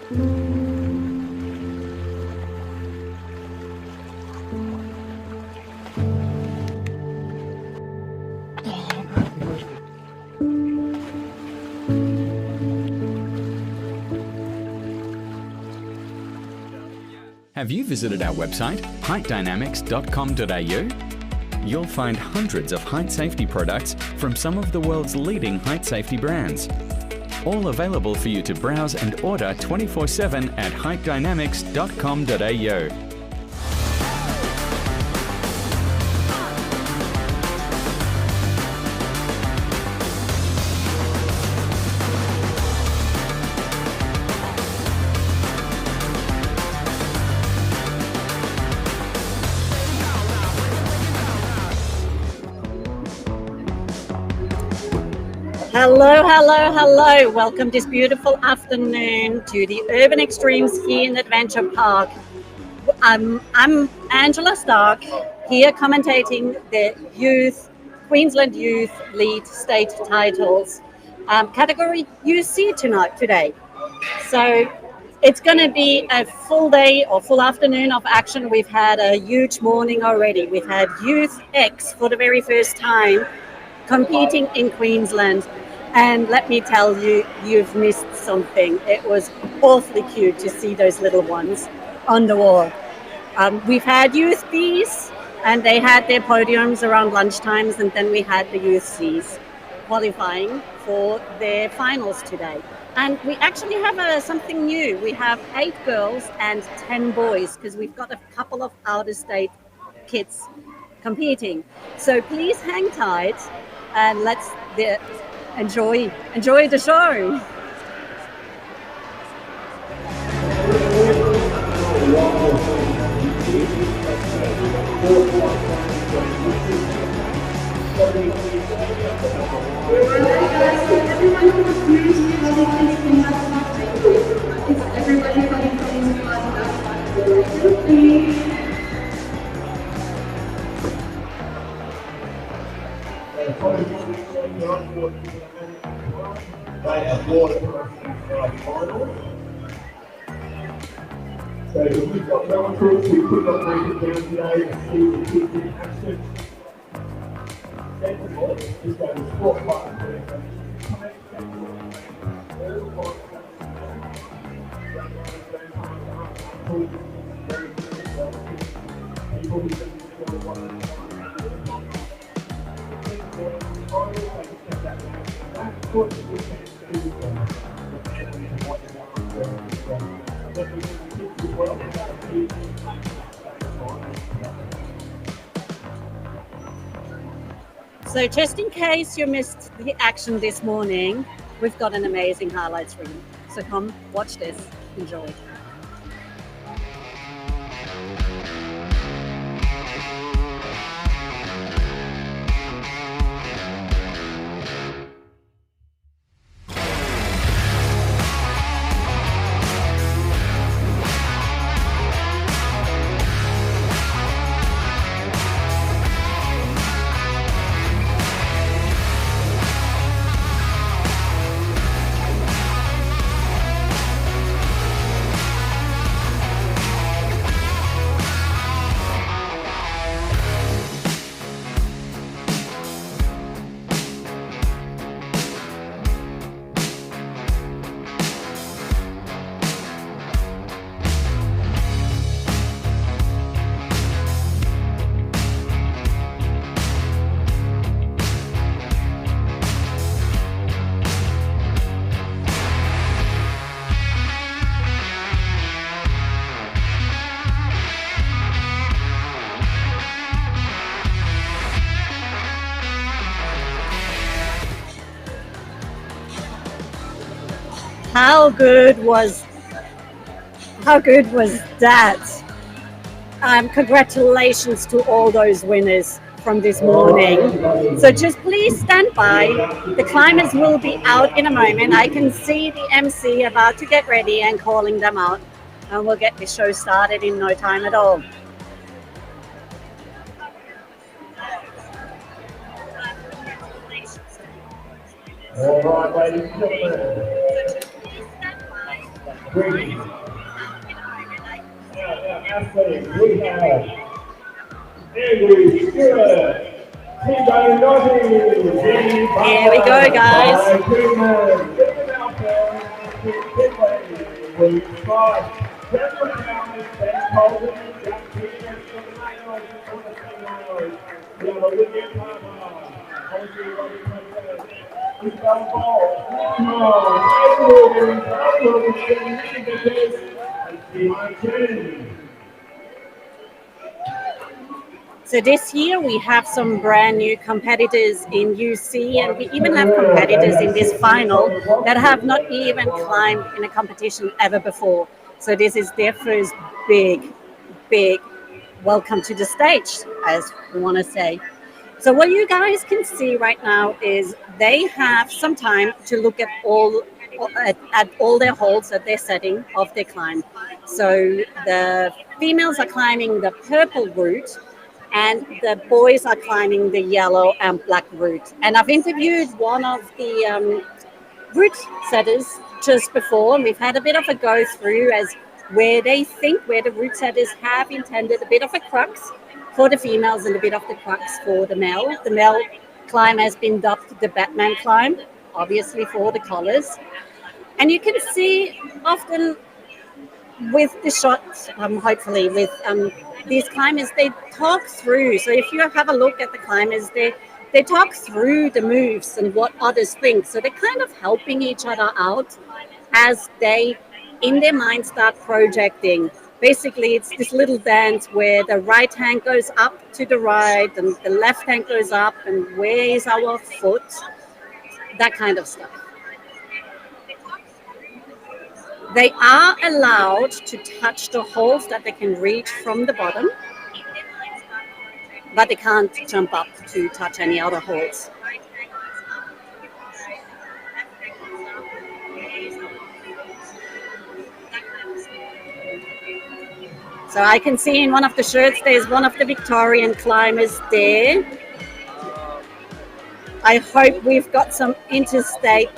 Have you visited our website, heightdynamics.com.au? You'll find hundreds of height safety products from some of the world's leading height safety brands. All available for you to browse and order 24/7 at heightdynamics.com.au. Hello, hello, hello. Welcome this beautiful afternoon to the Urban Xtreme Ski and Adventure Park. I'm Angela Stark, here commentating the Queensland Youth Lead State titles, category UC today. So it's going to be a full day or full afternoon of action. We've had a huge morning already. We've had Youth X for the very first time competing in Queensland. And let me tell you, you've missed something. It was awfully cute to see those little ones on the wall. We've had Youth Bs, and they had their podiums around lunchtimes, and then we had the Youth Cs qualifying for their finals today. And we actually have something new. We have 8 girls and 10 boys, because we've got a couple of out-of-state kids competing. So please hang tight, and let's enjoy the show. So we've got relatives who could not make it down today and see the kids in action. Sensible, just go to the sport button there. So just in case you missed the action this morning, we've got an amazing highlights reel. So come watch this, enjoy. How good was that? Congratulations to all those winners from this morning. So just please stand by. The climbers will be out in a moment. I can see the MC about to get ready and calling them out. And we'll get this show started in no time at all. All right, ladies and gentlemen. Green. Athlete, we have Andrew Stewart. Team by Northern. Here we go, guys. Queensland. Get them out there. With five. Hendra County, Ben Podium, Jack Peters, for the Miles, for the 10 miles. We have a weekend time on. Hopefully, we'll be coming. We got a ball. Come on. So this year we have some brand new competitors in UC, and we even have competitors in this final that have not even climbed in a competition ever before. So this is their first big welcome to the stage, as we want to say. So what you guys can see right now is they have some time to look at all their holds that they're setting of their climb. So the females are climbing the purple route, and the boys are climbing the yellow and black route. And I've interviewed one of the route setters just before, and we've had a bit of a go through as where they think where the route setters have intended a bit of a crux for the females and a bit of the crux for the male. The male climb has been dubbed the Batman climb, obviously for the collars. And you can see often with the shots, hopefully with these climbers, they talk through. So if you have a look at the climbers, they talk through the moves and what others think. So they're kind of helping each other out as they, in their mind, start projecting. Basically, it's this little dance where the right hand goes up to the right and the left hand goes up, and where is our foot? That kind of stuff. They are allowed to touch the holes that they can reach from the bottom, but they can't jump up to touch any other holes. So I can see in one of the shirts there's one of the Victorian climbers there. I hope we've got some interstate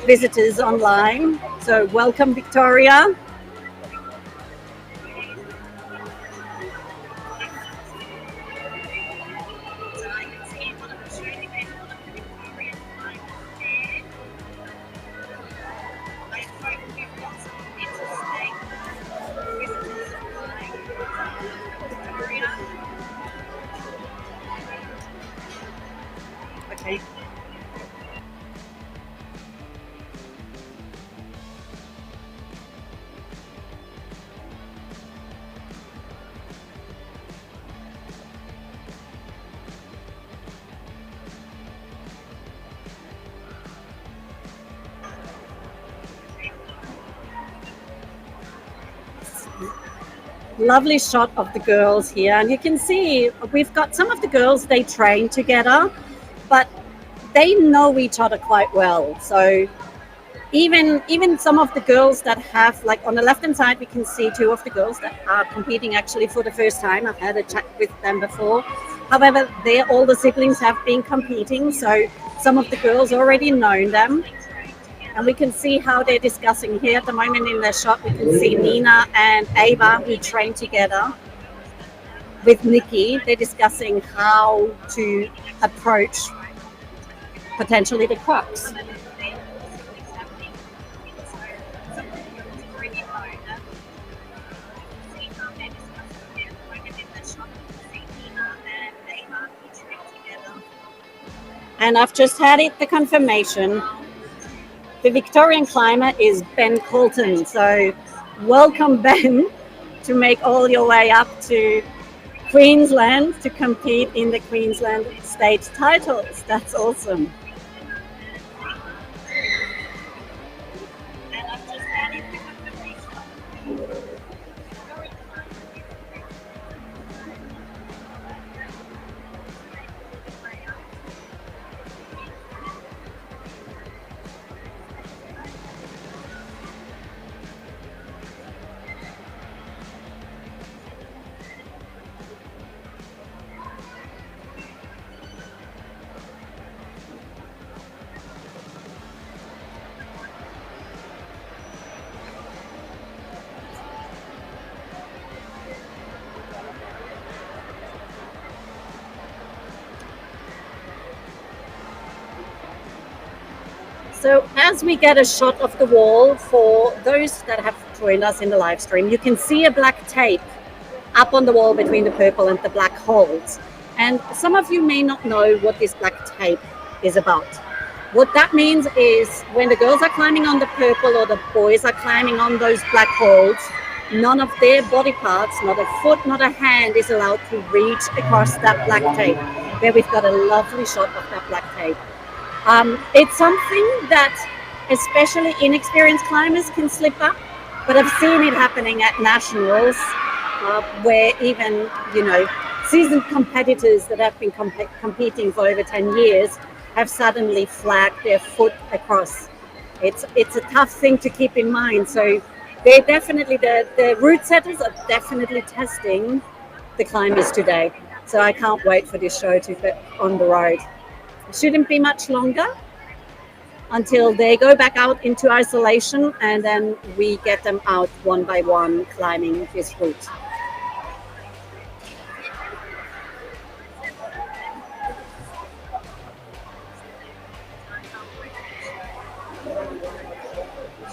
visitors online. So welcome, Victoria. Okay. Lovely shot of the girls here, and you can see we've got some of the girls, they train together, but they know each other quite well. So even some of the girls that have, like on the left hand side, we can see two of the girls that are competing actually for the first time. I've had a chat with them before. However, their older siblings have been competing, so some of the girls already know them. And we can see how they're discussing here at the moment in the shot. We can see Nina and Ava, who train together with Nikki. They're discussing how to approach potentially the crux. And I've just had the confirmation. The Victorian climber is Ben Colton. So welcome, Ben, to make all your way up to Queensland to compete in the Queensland state titles. That's awesome. So as we get a shot of the wall, for those that have joined us in the live stream, you can see a black tape up on the wall between the purple and the black holes. And some of you may not know what this black tape is about. What that means is when the girls are climbing on the purple or the boys are climbing on those black holes, none of their body parts, not a foot, not a hand, is allowed to reach across that black tape. There we've got a lovely shot of that black tape. It's something that especially inexperienced climbers can slip up, but I've seen it happening at nationals where even, seasoned competitors that have been competing for over 10 years have suddenly flagged their foot across. It's a tough thing to keep in mind. So they're definitely, the route setters are definitely testing the climbers today. So I can't wait for this show to get on the road. It shouldn't be much longer until they go back out into isolation, and then we get them out one by one climbing this route.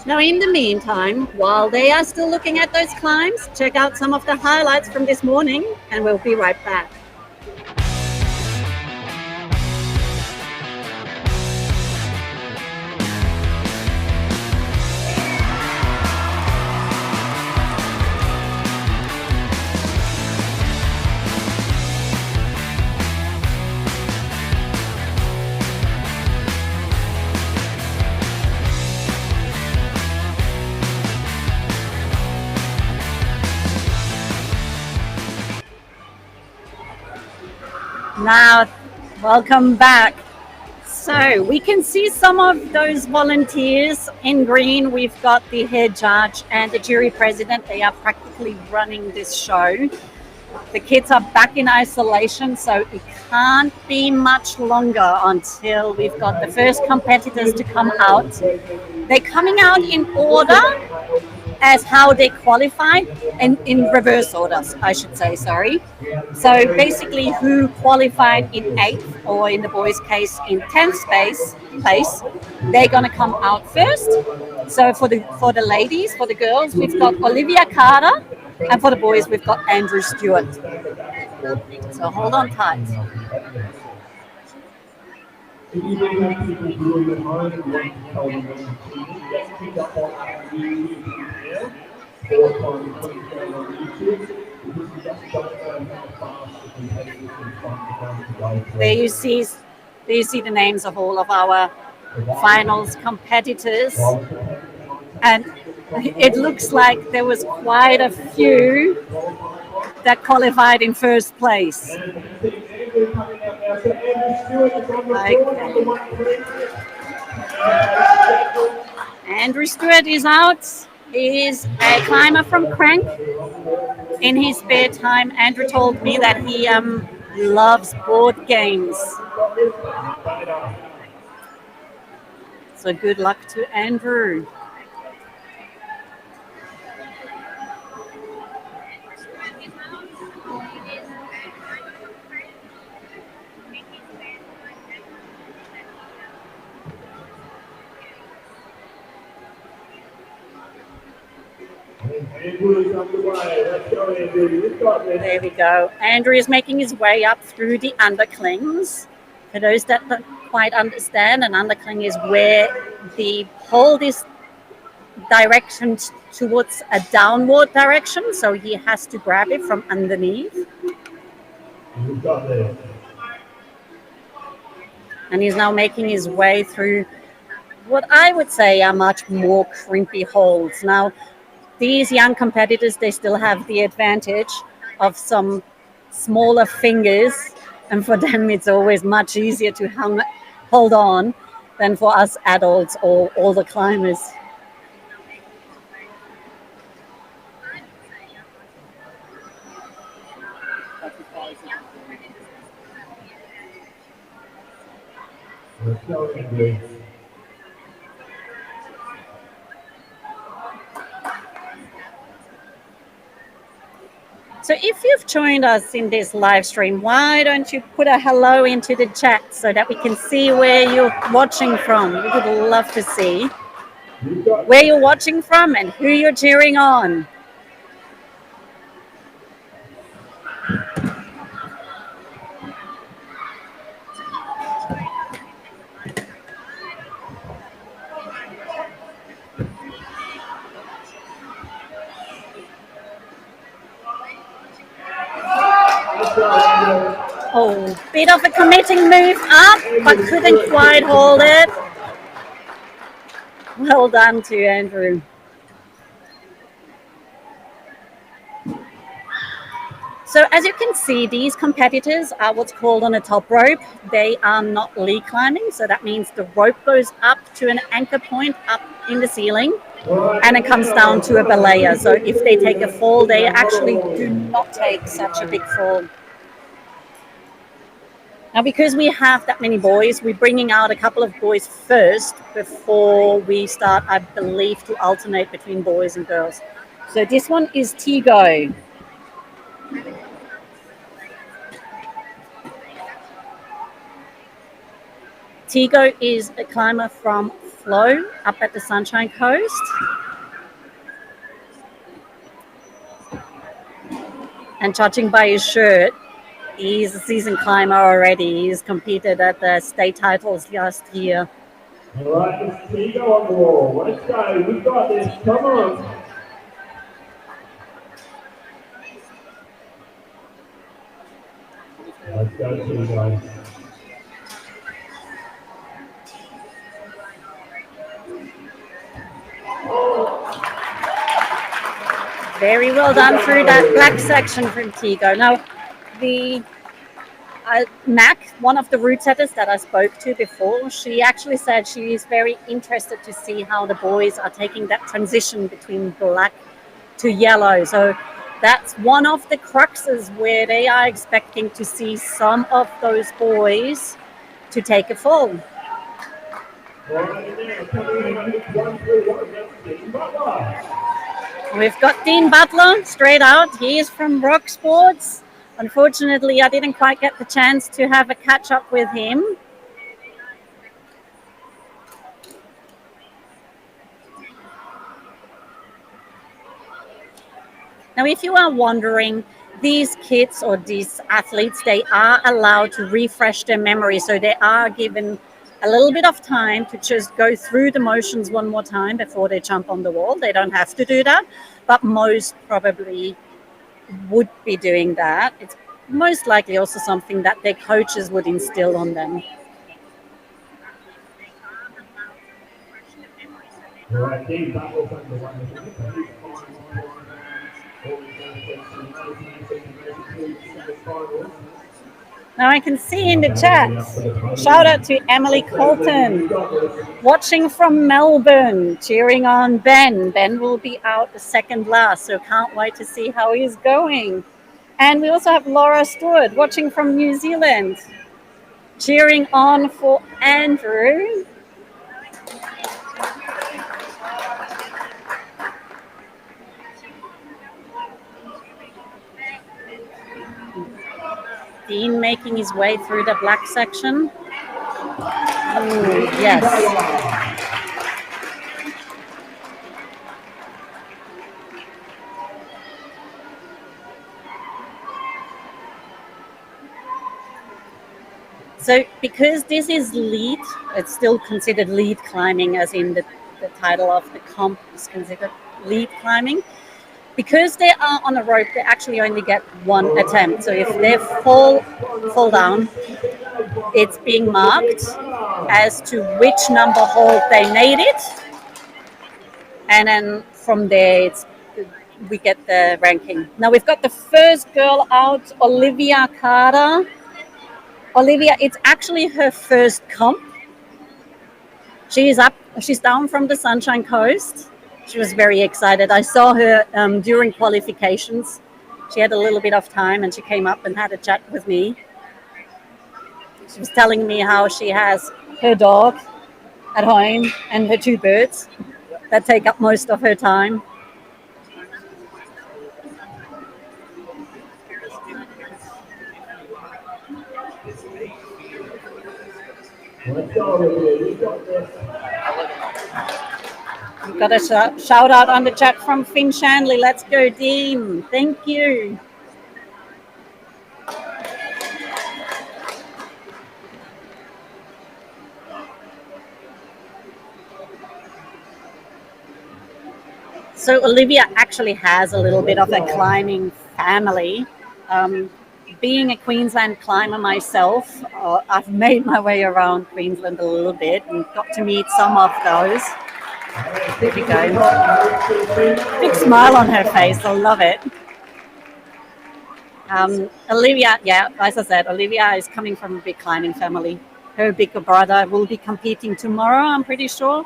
Now, in the meantime, while they are still looking at those climbs, check out some of the highlights from this morning, and we'll be right back. Now, welcome back. So we can see some of those volunteers in green. We've got the head judge and the jury president. They are practically running this show. The kids are back in isolation, so it can't be much longer until we've got the first competitors to come out. They're coming out in order as how they qualified, and in reverse orders, I should say, sorry. So basically who qualified in 8th, or in the boys' case in 10th place, they're going to come out first. So for the ladies, for the girls, we've got Olivia Carter, and for the boys, we've got Andrew Stewart. So hold on tight. If you may have people viewing at home and want to tell them what you've seen, just pick up on our YouTube now, or on Queensland on YouTube, because we just don't know how fast the competitors can find to go through. There you see the names of all of our finals competitors, and it looks like there was quite a few that qualified in first place. Andrew Stewart is out. He's a climber from Crank. In his spare time, Andrew told me that he loves board games. So good luck to Andrew. There we go. Andrew is making his way up through the underclings. For those that don't quite understand, an undercling is where the hold is direction towards a downward direction, so he has to grab it from underneath. And he's now making his way through what I would say are much more crimpy holds. Now, these young competitors, they still have the advantage of some smaller fingers, and for them it's always much easier to hold on than for us adults or older climbers. So if you've joined us in this live stream, why don't you put a hello into the chat so that we can see where you're watching from? We would love to see where you're watching from and who you're cheering on. Oh, bit of a committing move up, but couldn't quite hold it. Well done to Andrew. So as you can see, these competitors are what's called on a top rope. They are not lead climbing, so that means the rope goes up to an anchor point up in the ceiling, and it comes down to a belayer. So if they take a fall, they actually do not take such a big fall. Now, because we have that many boys, we're bringing out a couple of boys first before we start, I believe, to alternate between boys and girls. So this one is Tigo. Tigo is a climber from Flow up at the Sunshine Coast. And judging by his shirt, he's a seasoned climber already. He's competed at the state titles last year. All right, let's Tigo on the wall. Let's go. We've got this. Come on. Let's go, Tigo. Very well done through that black section from Tigo. Now, the Mac, one of the route setters that I spoke to before, she actually said she is very interested to see how the boys are taking that transition between black to yellow. So that's one of the cruxes where they are expecting to see some of those boys to take a fall. We've got Dean Butler straight out. He is from Rock Sports. Unfortunately, I didn't quite get the chance to have a catch up with him. Now, if you are wondering, these kids or these athletes, they are allowed to refresh their memory. So they are given a little bit of time to just go through the motions one more time before they jump on the wall. They don't have to do that, but most probably would be doing that. It's most likely also something that their coaches would instill on them. Now I can see in the chat, shout out to Emily Colton, watching from Melbourne, cheering on Ben. Ben will be out the second last, so can't wait to see how he's going. And we also have Laura Stewart, watching from New Zealand, cheering on for Andrew. Dean making his way through the black section. Ooh, yes. So because this is lead, it's still considered lead climbing, as in the title of the comp is considered lead climbing. Because they are on a rope, they actually only get one attempt. So if they fall down, it's being marked as to which number hold they made it. And then from there, we get the ranking. Now we've got the first girl out, Olivia Carter. Olivia, it's actually her first comp. She's down from the Sunshine Coast. She was very excited. I saw her during qualifications. She had a little bit of time and she came up and had a chat with me. She was telling me how she has her dog at home and her two birds that take up most of her time. Let's go, Olivia. You got this. We've got a shout out on the chat from Finn Shanley. Let's go, Dean. Thank you. So Olivia actually has a little bit of a climbing family. Being a Queensland climber myself, I've made my way around Queensland a little bit and got to meet some of those. There we go. Big smile on her face. I love it. Olivia, yeah, as I said, Olivia is coming from a big climbing family. Her bigger brother will be competing tomorrow, I'm pretty sure.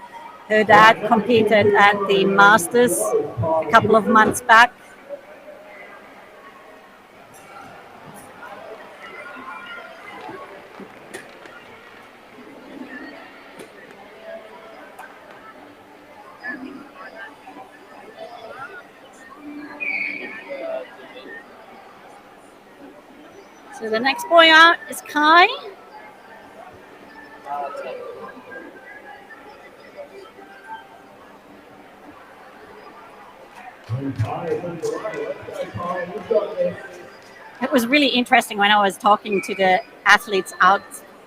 Her dad competed at the Masters a couple of months back. So the next boy out is Kai. It was really interesting when I was talking to the athletes out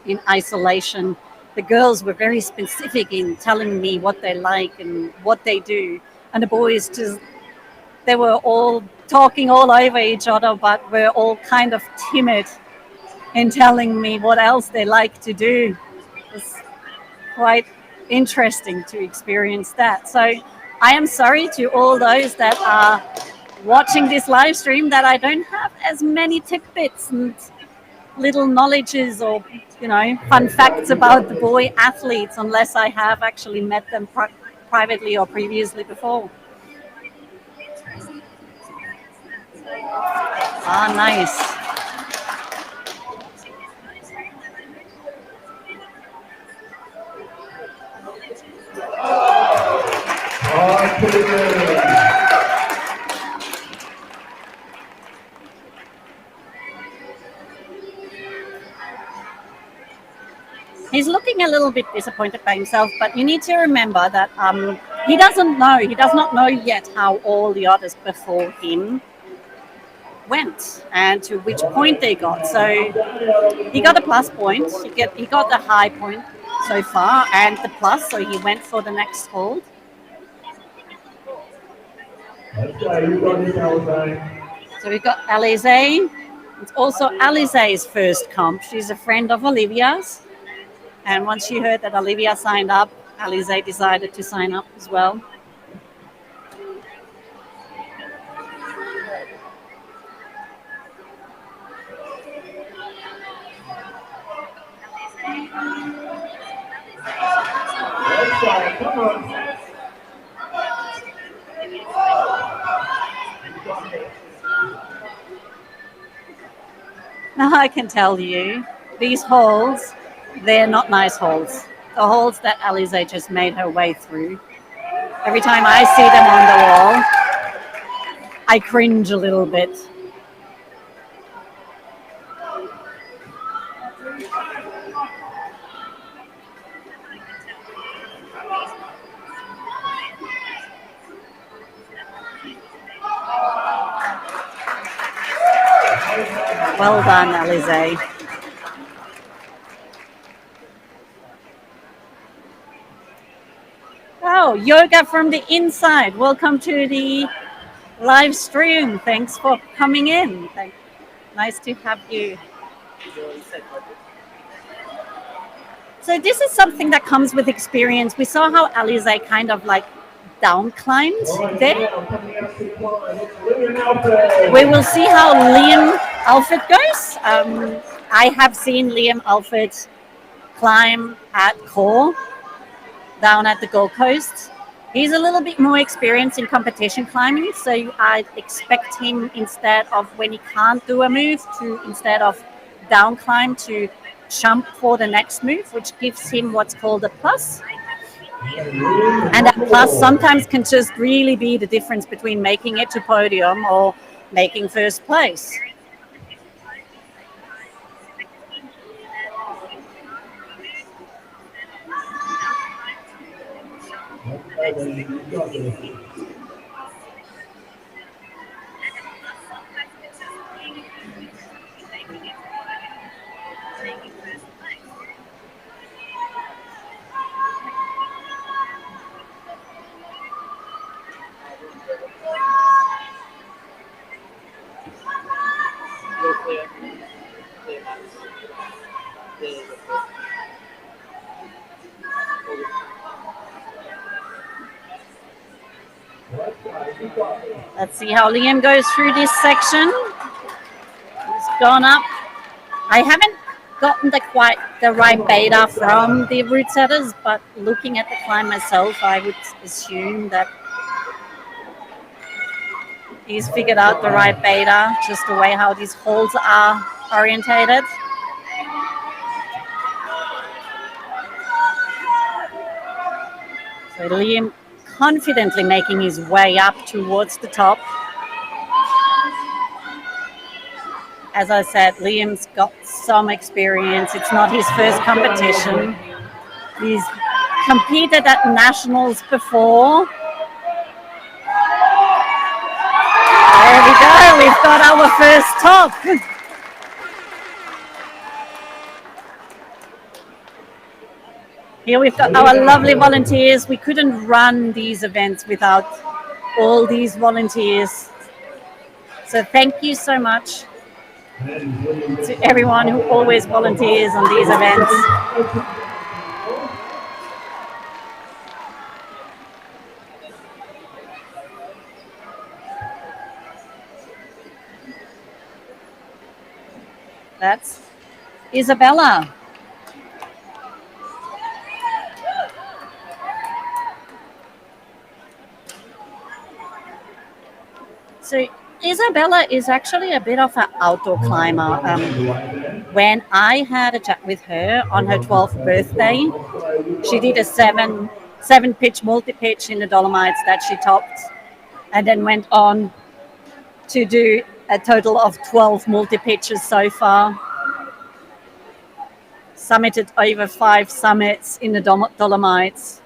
in isolation. The girls were very specific in telling me what they like and what they do. And the boys just, they were all talking all over each other, but were all kind of timid in telling me what else they like to do. It was quite interesting to experience that. So I am sorry to all those that are watching this live stream that I don't have as many tidbits and little knowledges or, fun facts about the boy athletes unless I have actually met them privately or previously before. Ah, nice. He's looking a little bit disappointed by himself, but you need to remember that he does not know yet how all the others before him went and to which point they got. So he got a plus point. He got the high point so far and the plus, so he went for the next hold. So we've got Alize. It's also Alize's first comp. She's a friend of Olivia's. And once she heard that Olivia signed up, Alize decided to sign up as well. Come on. Now I can tell you, these holes, they're not nice holes. The holes that Alize just made her way through. Every time I see them on the wall, I cringe a little bit. Well done, Alize. Oh, yoga from the inside. Welcome to the live stream. Thanks for coming in. Nice to have you. So this is something that comes with experience. We saw how Alize kind of like down climbed there. We will see how Liam Alford goes. I have seen Liam Alford climb at Core down at the Gold Coast. He's a little bit more experienced in competition climbing, so I'd expect him, instead of when he can't do a move, to instead of down climb, to jump for the next move, which gives him what's called a plus. And that plus sometimes can just really be the difference between making it to podium or making first place. Let's see how Liam goes through this section. He's gone up. I haven't gotten the right beta from the route setters, but looking at the climb myself, I would assume that he's figured out the right beta, just the way how these holes are orientated. So Liam confidently making his way up towards the top. As I said, Liam's got some experience. It's not his first competition. He's competed at nationals before. There we go. We've got our first top. Here we've got our lovely volunteers. We couldn't run these events without all these volunteers. So thank you so much to everyone who always volunteers on these events. That's Isabella. So Isabella is actually a bit of an outdoor climber. When I had a chat with her on her 12th birthday, she did a seven pitch multi-pitch in the Dolomites that she topped, and then went on to do a total of 12 multi-pitches so far. Summited over 5 summits in the Dolomites.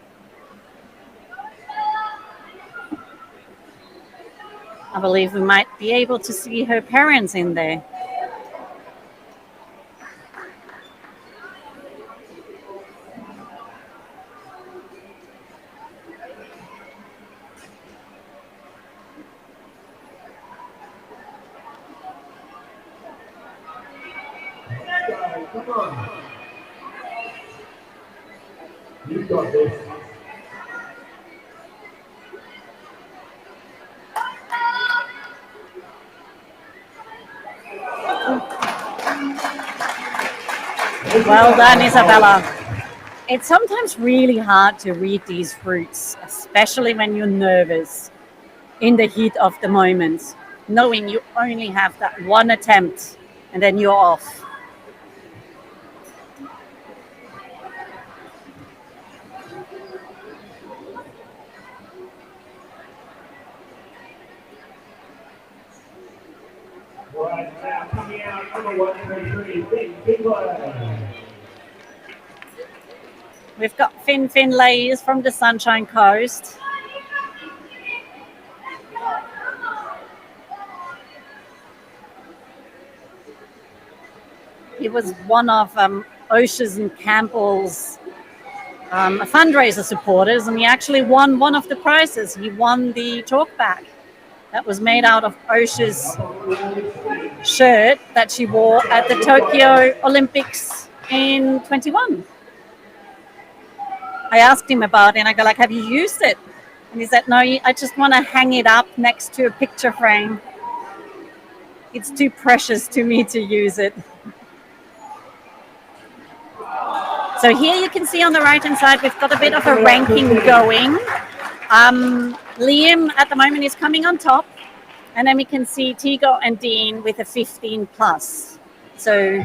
I believe we might be able to see her parents in there. Come on. You got this. Well done, Isabella. It's sometimes really hard to read these routes, especially when you're nervous in the heat of the moment, knowing you only have that one attempt and then you're off. Right now, coming out, number 133, big one. We've got Finn Finlays from the Sunshine Coast. He was one of Osha's and Campbell's fundraiser supporters, and he actually won one of the prizes. He won the talkback that was made out of Osha's shirt that she wore at the Tokyo Olympics in 21. I asked him about it, and I go like, have you used it? And he said, no, I just want to hang it up next to a picture frame. It's too precious to me to use it. So here you can see on the right-hand side, we've got a bit of a ranking going. Liam at the moment is coming on top. And then we can see Tigo and Dean with a 15 plus. So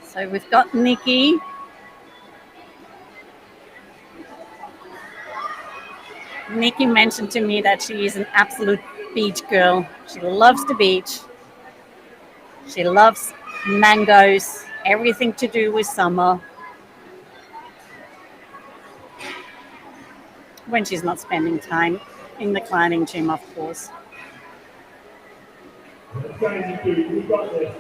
So we've got Nikki. Nikki mentioned to me that she is an absolute beach girl. She loves the beach. She loves mangoes, everything to do with summer. When she's not spending time in the climbing gym, of course. You got this. You got this.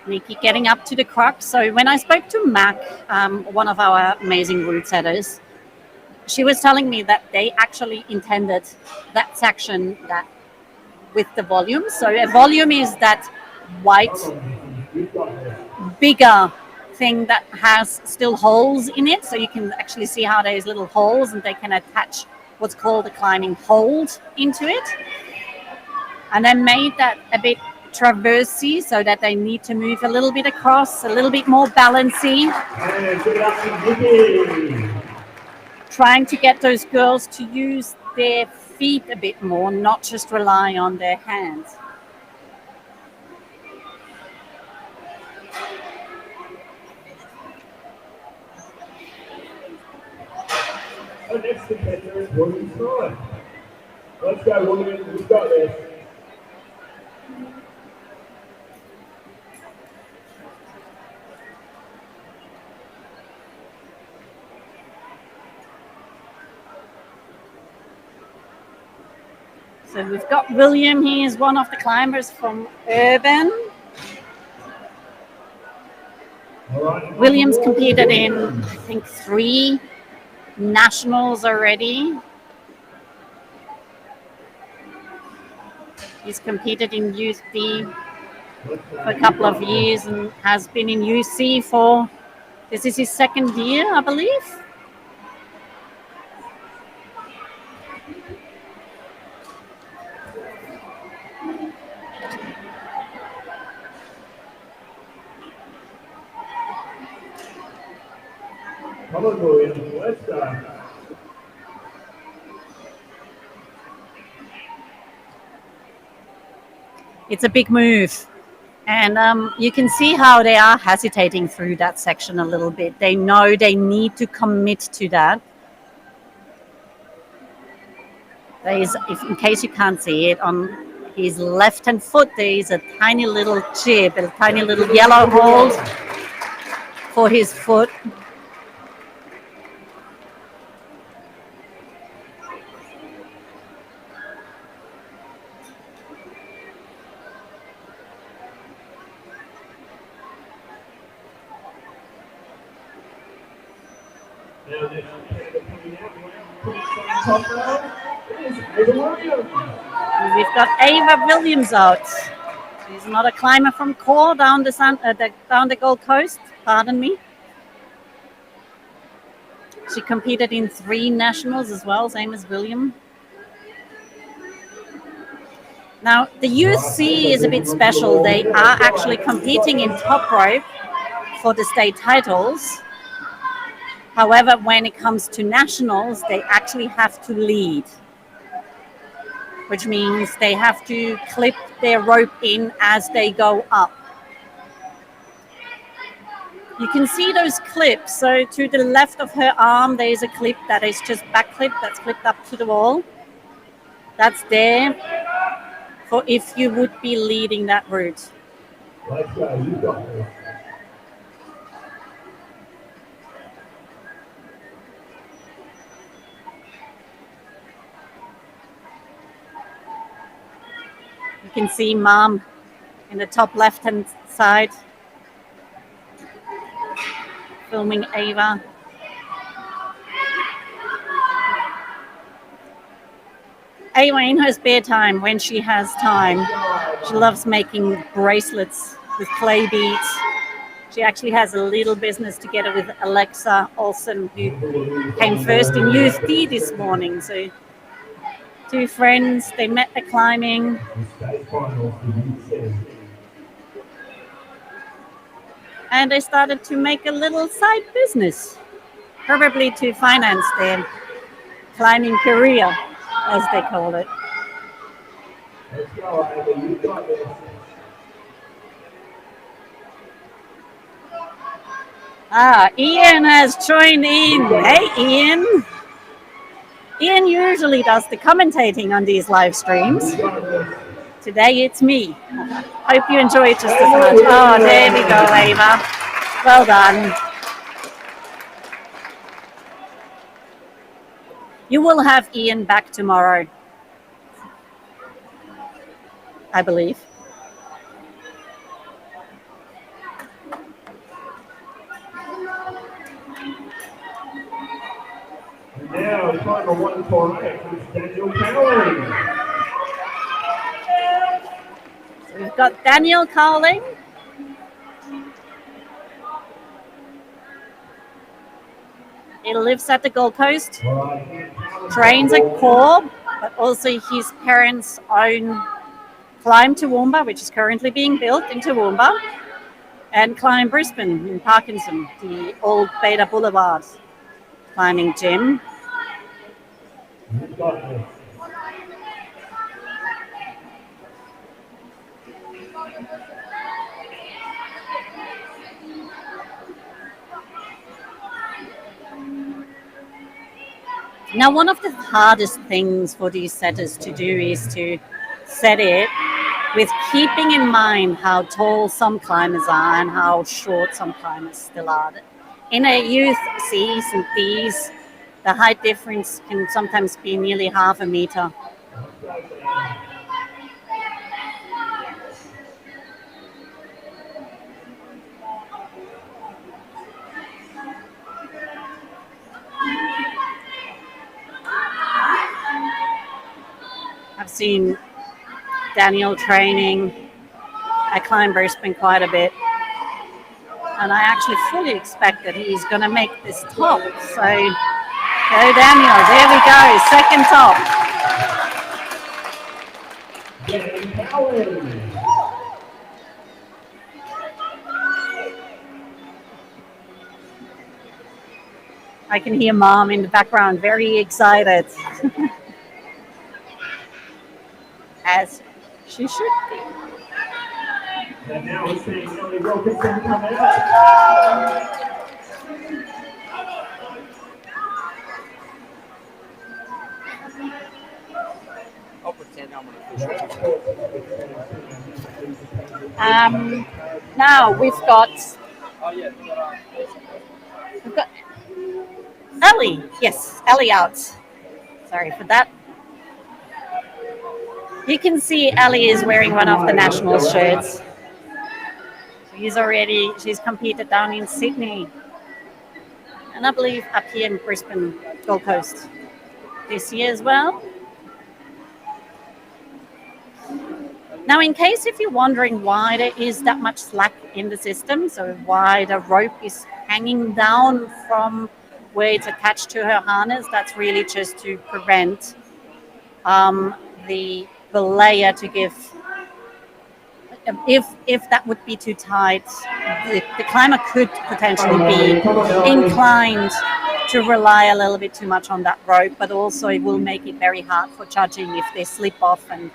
Nikki getting up to the crux. So when I spoke to Mac, one of our amazing route setters, she was telling me that they actually intended that section that with the volume. So a volume is that white, bigger thing that has still holes in it. So you can actually see how there's little holes and they can attach what's called a climbing hold into it. And then made that a bit traversy so that they need to move a little bit across, a little bit more balancy. Trying to get those girls to use their feet a bit more, not just rely on their hands. Our next contender is William Swan. Let's go, William. We got this. So we've got William. He is one of the climbers from Urban. William's competed in, I think, 3 nationals already. He's competed in Youth B for a couple of years and has been in UC for, this is his 2nd year, I believe. Come on, William. Let's go. It's a big move. And you can see how they are hesitating through that section a little bit. They know they need to commit to that. There is, if in case you can't see it, on his left-hand foot, there is a tiny little chip, a tiny little yellow hold for his foot. We've got Ava Williams out. She's another climber from Core down the Gold Coast. Pardon me. She competed in 3 nationals as well, same as William. Now, the UC is a bit special. They are actually competing in top rope for the state titles. However, when it comes to nationals, they actually have to lead, which means they have to clip their rope in as they go up. You can see those clips. So to the left of her arm, there is a clip that is just back clip that's clipped up to the wall. That's there for if you would be leading that route. Let's go. You got this. You can see Mom in the top left-hand side filming Ava. Ava, in her spare time, when she has time, she loves making bracelets with clay beads. She actually has a little business together with Alexa Olsen, who came first in Youth D this morning. So two friends, they met at climbing. And they started to make a little side business, probably to finance their climbing career, as they call it. Let's go, Ava. You got this. Ian has joined in. Hey, Ian. Ian usually does the commentating on these live streams. Today it's me. Hope you enjoy it just as much. Oh, there we go, Ava. Well done. You will have Ian back tomorrow, I believe. Now, climber 148, it's Daniel Cowling. So we've got Daniel Cowling. He lives at the Gold Coast, trains at Corb, but also his parents own Climb Toowoomba, which is currently being built in Toowoomba, and Climb Brisbane in Parkinson, the old Beta Boulevard climbing gym. Now, one of the hardest things for these setters to do is to set it with keeping in mind how tall some climbers are and how short some climbers still are. In a youth C's and D's, the height difference can sometimes be nearly half a meter. I've seen Daniel training at Climb Brisbane quite a bit, and I actually fully expect that he's going to make this top. So go Daniel, there we go, second top. I can hear Mom in the background, very excited. As she should be. And now we're seeing Ellie Wilkinson come out. I'll pretend I'm Now we've got Ellie. Yes, Ellie out. Sorry for that. You can see Ellie is wearing one of the national shirts. She's competed down in Sydney. And I believe up here in Brisbane, Gold Coast this year as well. Now, in case if you're wondering why there is that much slack in the system, so why the rope is hanging down from where it's attached to her harness, that's really just to prevent the layer to give, if that would be too tight, the climber could potentially be inclined to rely a little bit too much on that rope, but also it will make it very hard for judging if they slip off and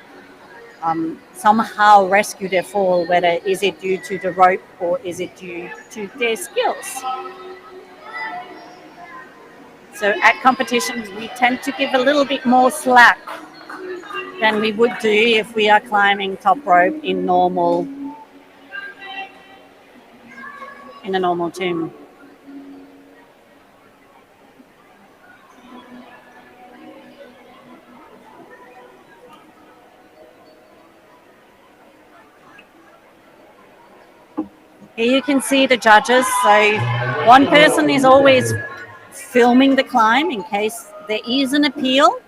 somehow rescue their fall, whether is it due to the rope or is it due to their skills. So at competitions, we tend to give a little bit more slack than we would do if we are climbing top rope in a normal gym. Here you can see the judges. So one person is always filming the climb in case there is an appeal.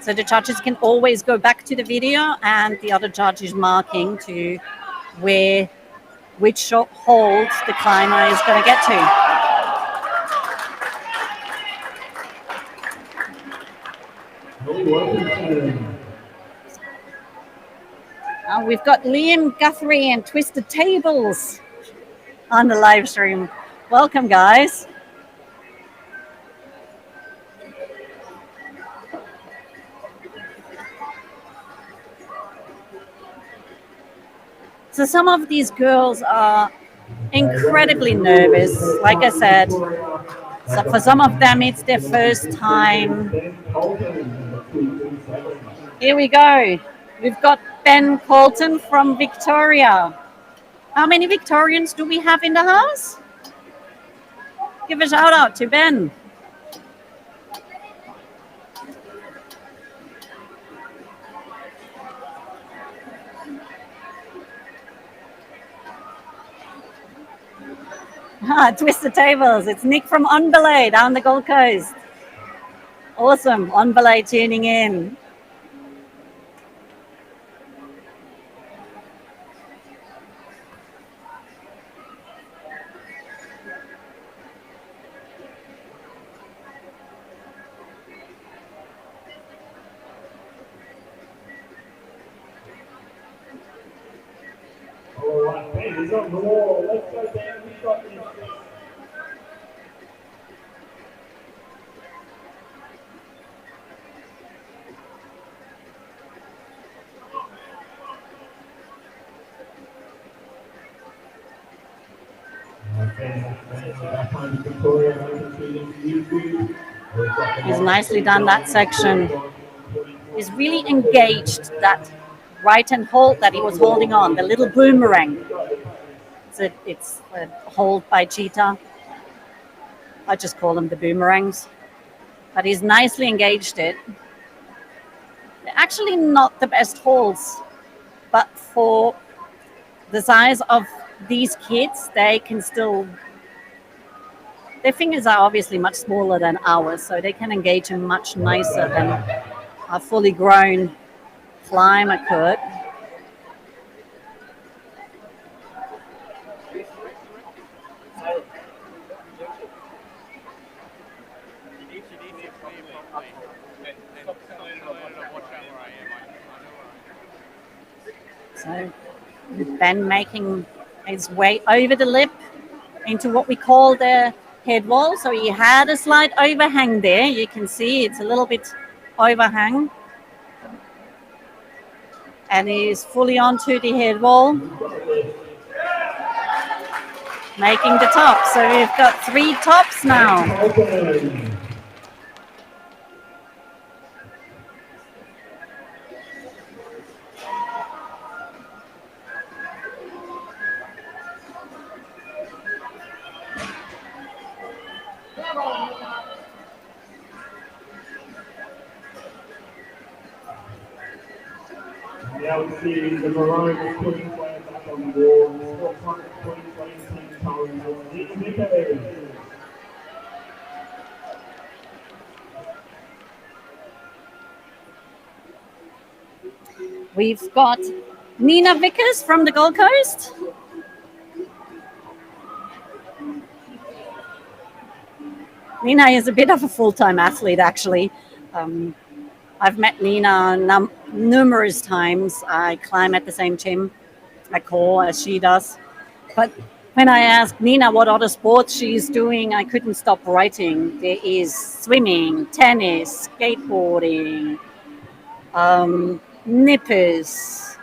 So the judges can always go back to the video, and the other judge is marking to which hold the climber is going to get to. We've got Liam Guthrie and Twisted Tables on the live stream. Welcome, guys. So some of these girls are incredibly nervous. Like I said, so for some of them, it's their first time. Here we go. We've got Ben Colton from Victoria. How many Victorians do we have in the house? Give a shout out to Ben. Twisted Tables. It's Nick from On Belay down the Gold Coast. Awesome. On Belay tuning in. All right, Ben is on the wall. Let's go, Ben. We've got this. He's nicely done that section. He's really engaged that right-hand hold that he was holding on, the little boomerang. It's a hold by Cheetah. I just call them the boomerangs. But he's nicely engaged it. They're actually not the best holds, but for the size of these kids, they can still... Their fingers are obviously much smaller than ours, so they can engage them much nicer than a fully grown climber could. So with Ben making his way over the lip into what we call the head wall. So he had a slight overhang there. You can see it's a little bit overhang. And he's fully onto the head wall. Making the top. So we've got 3 tops now. Now we see the maroon of Queensland back on the wall. The forefront of Queensland team Tony. We've got Nina Vickers from the Gold Coast. Nina is a bit of a full-time athlete, actually. I've met Nina numerous times. I climb at the same gym at core as she does. But when I asked Nina what other sports she's doing, I couldn't stop writing. There is swimming, tennis, skateboarding, nippers,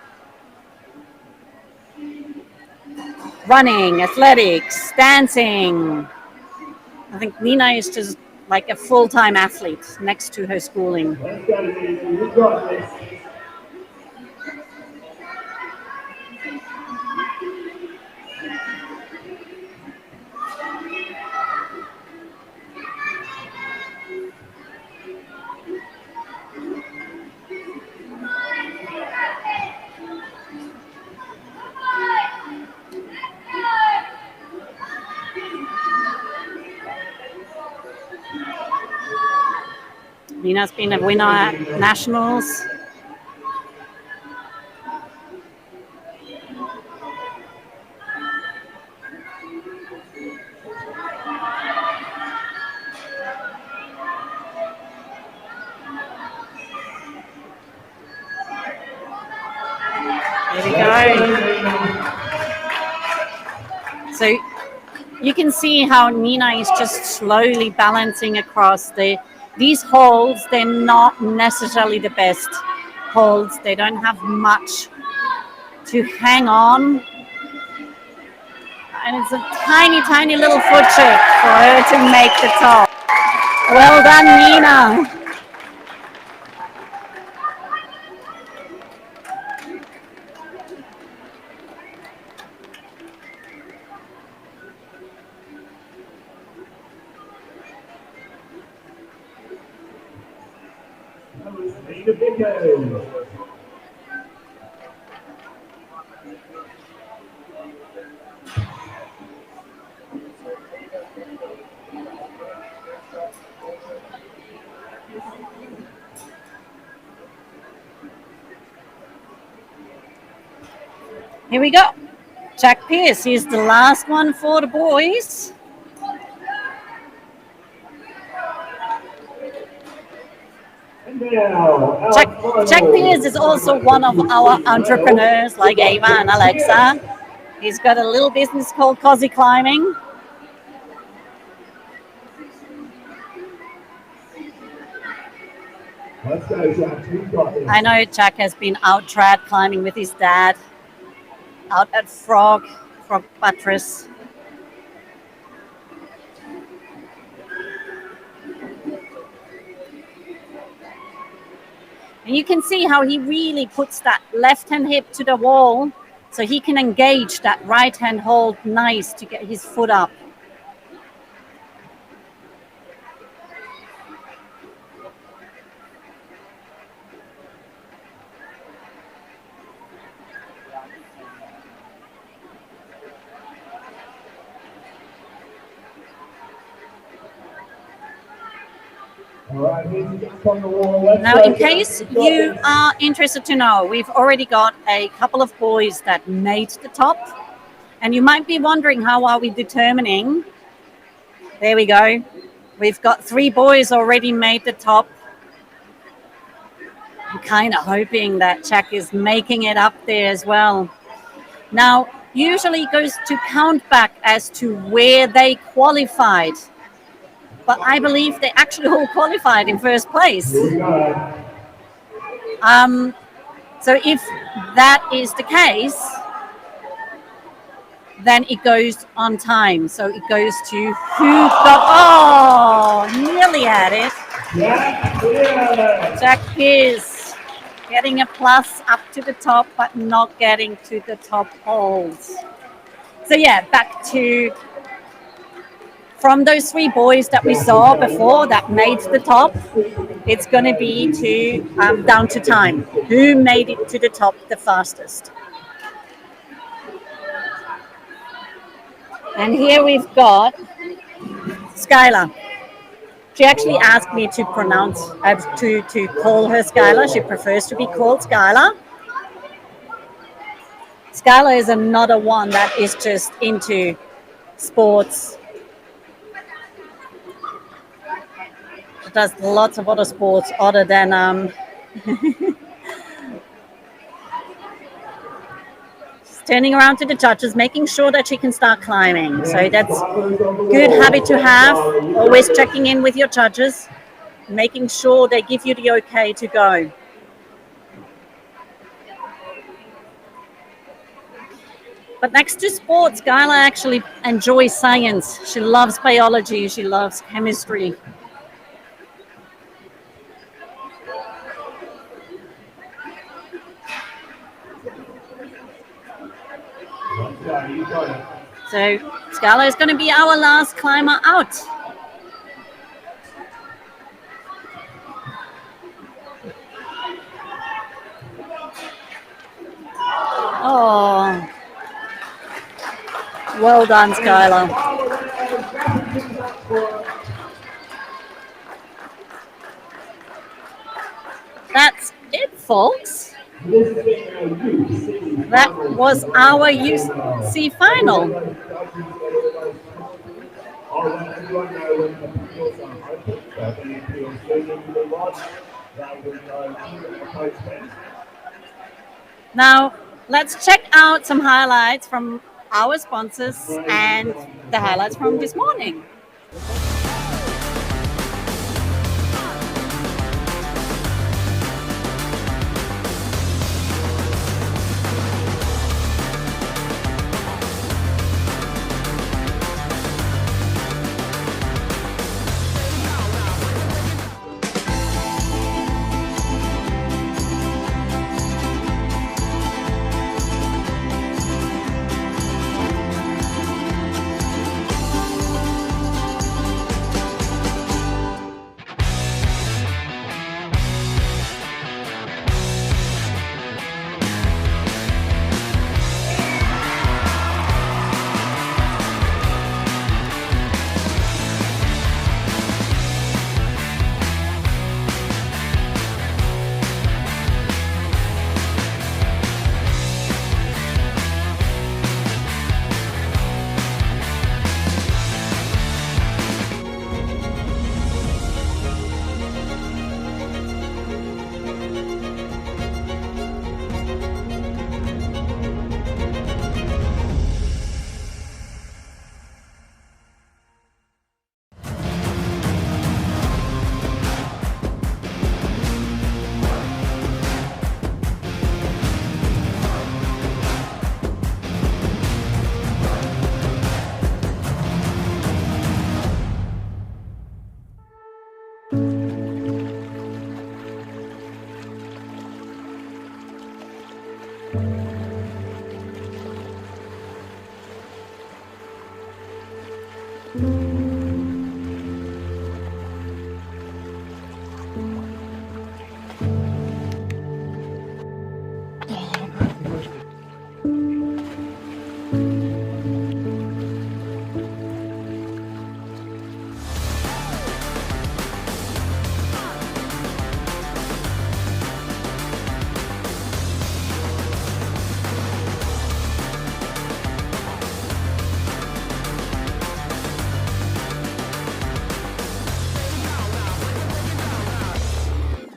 running, athletics, dancing. I think Nina is just like a full-time athlete next to her schooling. Nina's been a winner at nationals. There we go. So you can see how Nina is just slowly balancing across these holds. They're not necessarily the best holds. They don't have much to hang on. And it's a tiny, tiny little foot check for her to make the top. Well done, Nina. Here we go. Jack Pierce is the last one for the boys. Jack Pierce is also one of our entrepreneurs like Ava and Alexa. He's got a little business called Cozy Climbing. I know Jack has been out trad climbing with his dad, out at Frog Buttress. And you can see how he really puts that left-hand hip to the wall so he can engage that right-hand hold nice to get his foot up. Now, in case you are interested to know, we've already got a couple of boys that made the top. And you might be wondering, how are we determining? There we go. We've got 3 boys already made the top. I'm kind of hoping that Jack is making it up there as well. Now, usually it goes to count back as to where they qualified. But I believe they actually all qualified in first place. So if that is the case, then it goes on time. So it goes to who got, nearly at it. Jack Pierce getting a plus up to the top, but not getting to the top holds. So yeah, back to... From those 3 boys that we saw before that made the top, it's going to be down to time. Who made it to the top the fastest? And here we've got Skylar. She actually asked me to pronounce, to call her Skylar. She prefers to be called Skylar. Skylar is another one that is just into sports. Does lots of other sports other than turning around to the judges, making sure that she can start climbing. So that's a good habit to have. Always checking in with your judges, making sure they give you the okay to go. But next to sports, Skylar actually enjoys science. She loves biology. She loves chemistry. So Skylar is going to be our last climber out. Oh, well done, Skylar. folks. That was our UC final. I'll let everyone know when the appeals are open. So the appeals do need to be lodged. They will go to the postman. Now, let's check out some highlights from our sponsors and the highlights from this morning.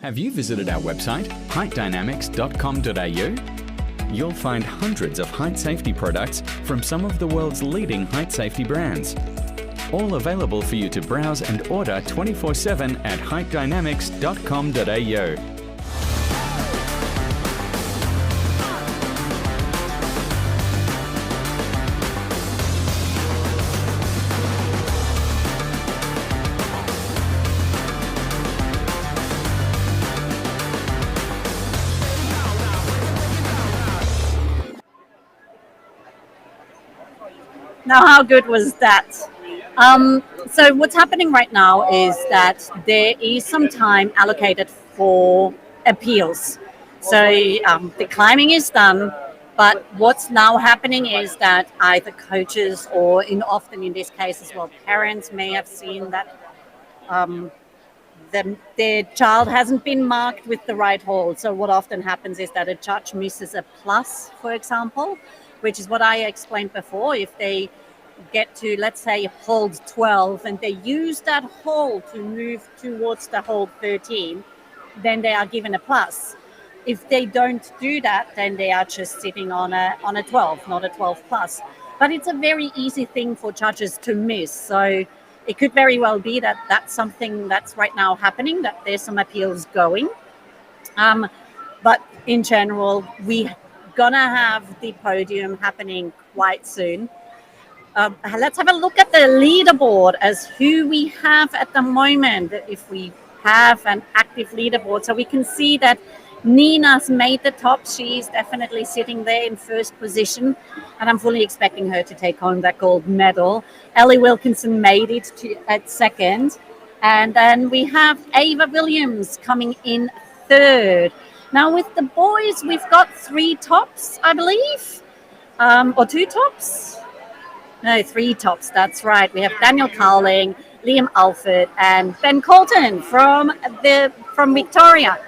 Have you visited our website, heightdynamics.com.au? You'll find hundreds of height safety products from some of the world's leading height safety brands. All available for you to browse and order 24/7 at heightdynamics.com.au. Now, how good was that? So what's happening right now is that there is some time allocated for appeals. So the climbing is done, but what's now happening is that either coaches or often in this case as well, parents may have seen that their child hasn't been marked with the right hold. So what often happens is that a judge misses a plus, for example, which is what I explained before. If they get to, let's say, hold 12 and they use that hold to move towards the hold 13, then they are given a plus. If they don't do that, then they are just sitting on a 12, not a 12 plus. But it's a very easy thing for judges to miss. So it could very well be that that's something that's right now happening, that there's some appeals going. But in general, we're gonna have the podium happening quite soon. Let's have a look at the leaderboard as who we have at the moment, if we have an active leaderboard. So we can see that Nina's made the top. She's definitely sitting there in first position, and I'm fully expecting her to take home that gold medal. Ellie Wilkinson made it at second. And then we have Ava Williams coming in third. Now with the boys, we've got 3 tops, I believe, or 2 tops. No, 3 tops, that's right. We have Daniel Carling, Liam Alford, and Ben Colton from Victoria.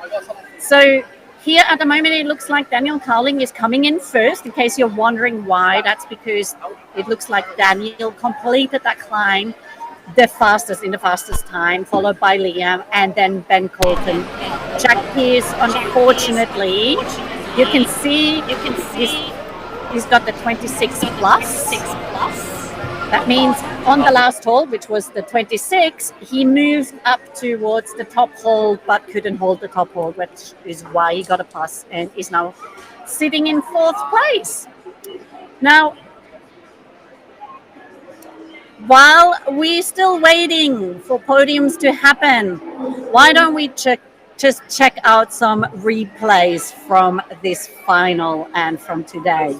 So Here at the moment, it looks like Daniel Cowling is coming in first. In case you're wondering why, that's because it looks like Daniel completed that climb the fastest time, followed by Liam and then Ben Colton. Jack Pierce, unfortunately, you can see he's got the 26 plus. That means on the last hole, which was the 26, he moved up towards the top hole but couldn't hold the top hole, which is why he got a plus and is now sitting in 4th place. Now, while we're still waiting for podiums to happen, why don't we just check out some replays from this final and from today.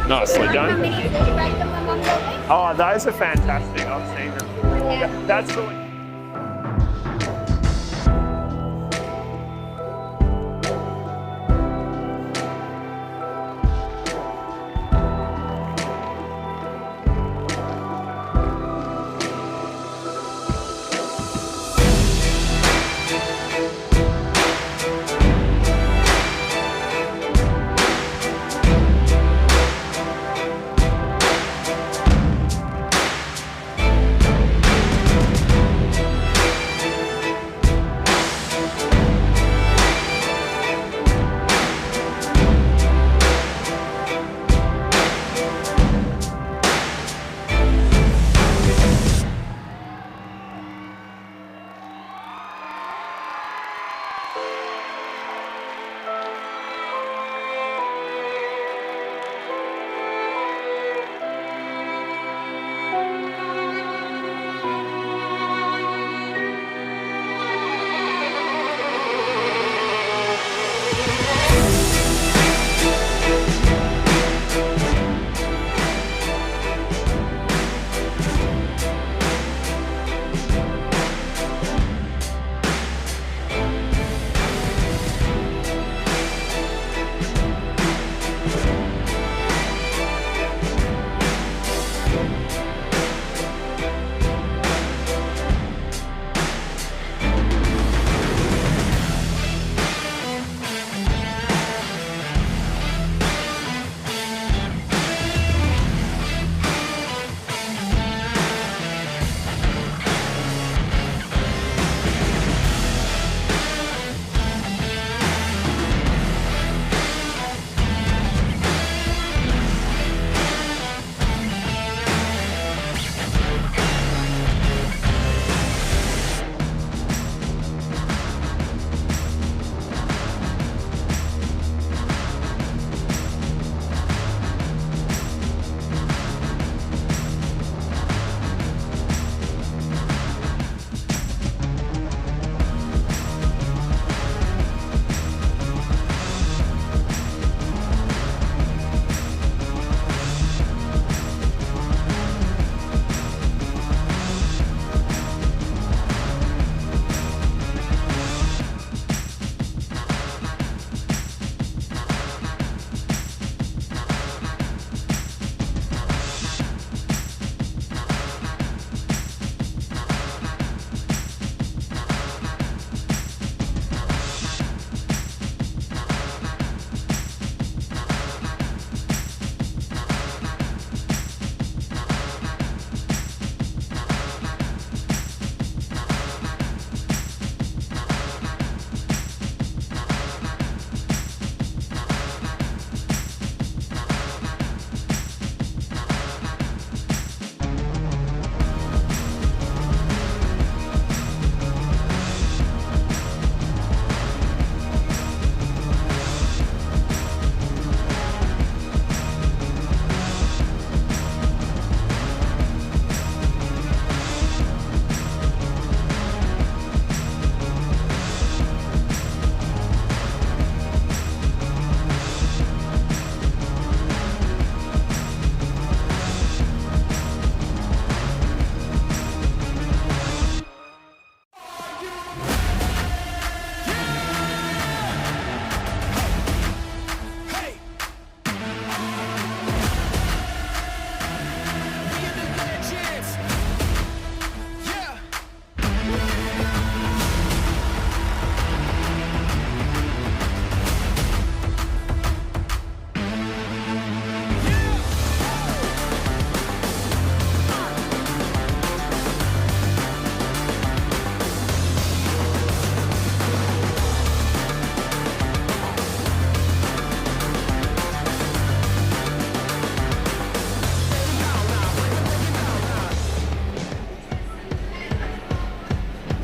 Nicely done. Oh, those are fantastic. I've seen them. That's the one.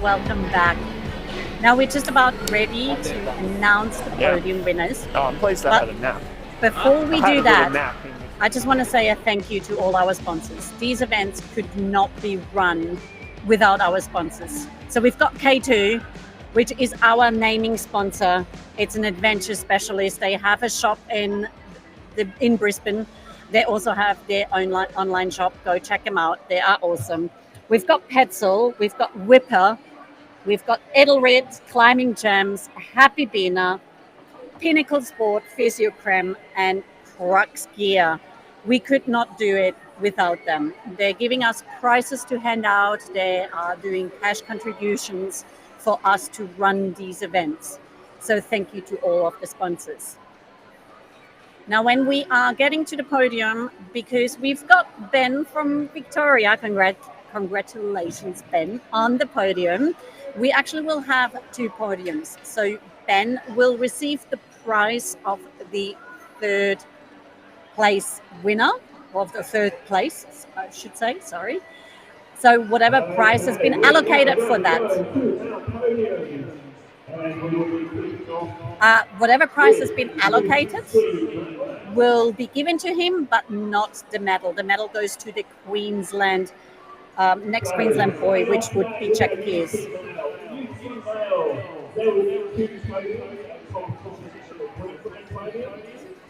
welcome back. Now we're just about ready to announce the podium winners. Oh, I'm pleased I had a nap. Before we I had do a that, nap. I just want to say a thank you to all our sponsors. These events could not be run without our sponsors. So we've got K2, which is our naming sponsor. It's an adventure specialist. They have a shop in Brisbane. They also have their online shop. Go check them out. They are awesome. We've got Petzl, we've got Whipper, we've got Edelred, Climbing Gems, Happy Beaner, Pinnacle Sport, Physiocrem, and Crux Gear. We could not do it without them. They're giving us prizes to hand out. They are doing cash contributions for us to run these events. So thank you to all of the sponsors. Now, when we are getting to the podium, because we've got Ben from Victoria, congratulations, Ben, on the podium. We actually will have 2 podiums. So Ben will receive the prize of the 3rd place winner, of the 3rd place, I should say, sorry. So whatever prize has been allocated for that. Whatever prize has been allocated will be given to him, but not the medal. The medal goes to the Queensland, next Queensland boy, which would be Jack Pierce.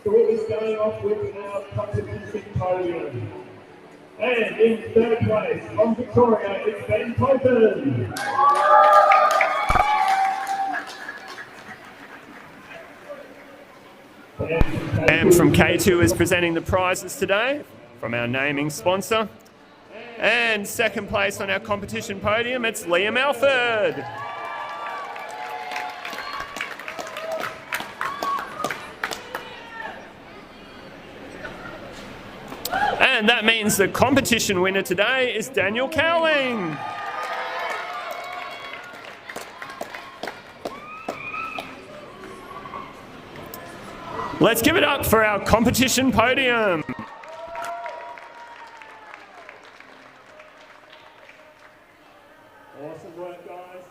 So we'll be starting off with our competition podium. And in 3rd place from Victoria, it's Ben Colton. And from K2 is presenting the prizes today from our naming sponsor. And 2nd place on our competition podium, it's Liam Alford. And that means the competition winner today is Daniel Cowling. Let's give it up for our competition podium. Awesome work, guys.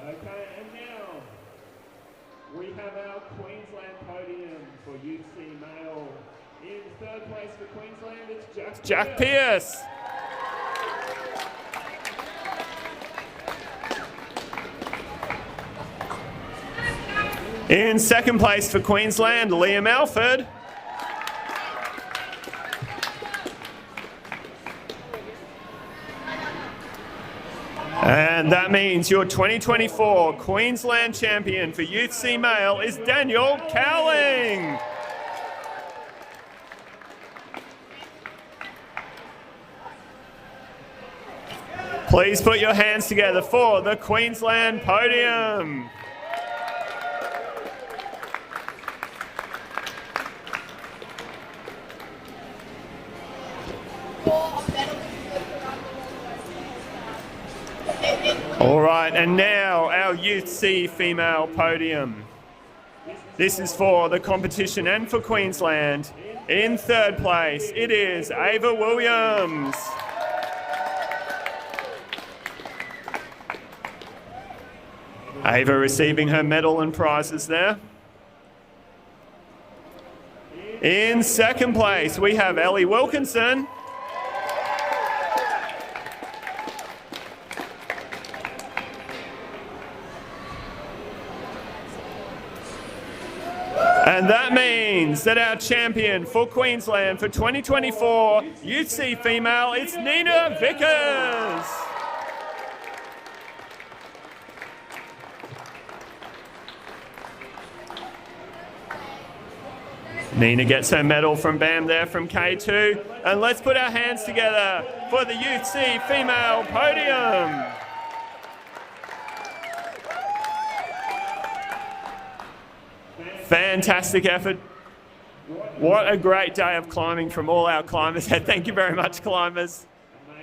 Okay, and now we have our Queensland podium for UC Male. In 3rd place for Queensland, it's Jack Pierce. In 2nd place for Queensland, Liam Alford. And that means your 2024 Queensland champion for Youth C Male is Daniel Cowling. Please put your hands together for the Queensland podium. All right, and now our Youth C female podium. This is for the competition and for Queensland. In 3rd place, it is Ava Williams. Ava receiving her medal and prizes there. In 2nd place, we have Ellie Wilkinson. And that means that our champion for Queensland for 2024 Youth C Female, it's Nina Vickers. Nina gets her medal from Bam there from K2. And let's put our hands together for the Youth C Female podium. Fantastic effort. What a great day of climbing from all our climbers. Thank you very much, climbers.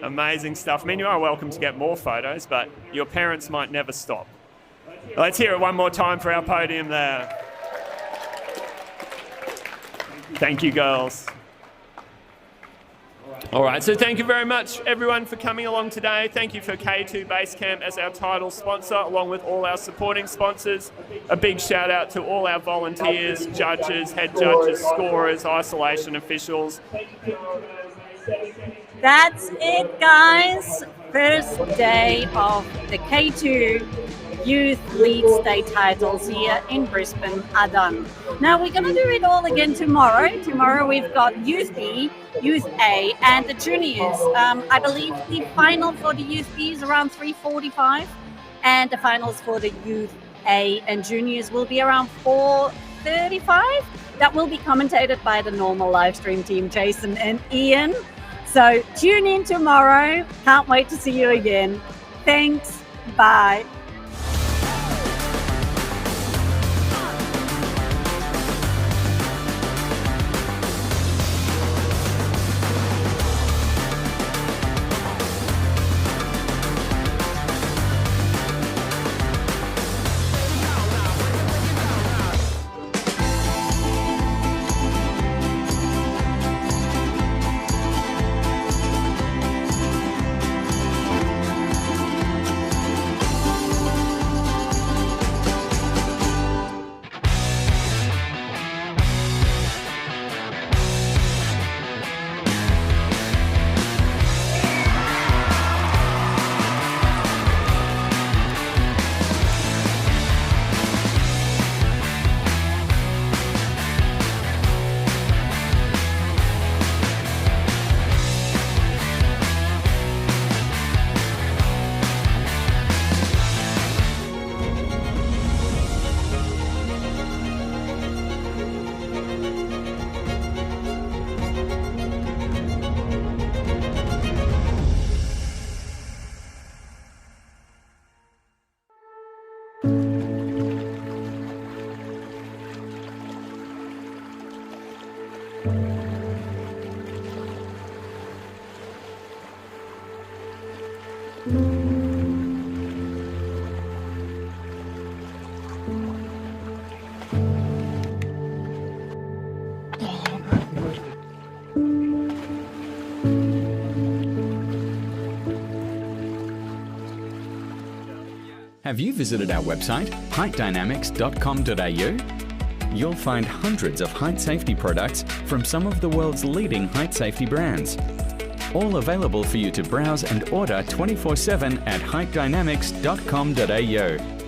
Amazing stuff. I mean, you are welcome to get more photos, but your parents might never stop. Let's hear it one more time for our podium there. Thank you, girls. All right, so thank you very much, everyone, for coming along today. Thank you for K2 Basecamp as our title sponsor, along with all our supporting sponsors. A big shout out to all our volunteers, judges, head judges, scorers, isolation officials. That's it, guys. First day of the K2 Youth Lead State titles here in Brisbane are done. Now we're going to do it all again tomorrow. Tomorrow we've got Youth B, Youth A, and the juniors. I believe the final for the Youth B is around 3:45, and the finals for the Youth A and juniors will be around 4:35. That will be commentated by the normal live stream team, Jason and Ian. So tune in tomorrow. Can't wait to see you again. Thanks. Bye. Have you visited our website, heightdynamics.com.au? You'll find hundreds of height safety products from some of the world's leading height safety brands. All available for you to browse and order 24/7 at heightdynamics.com.au.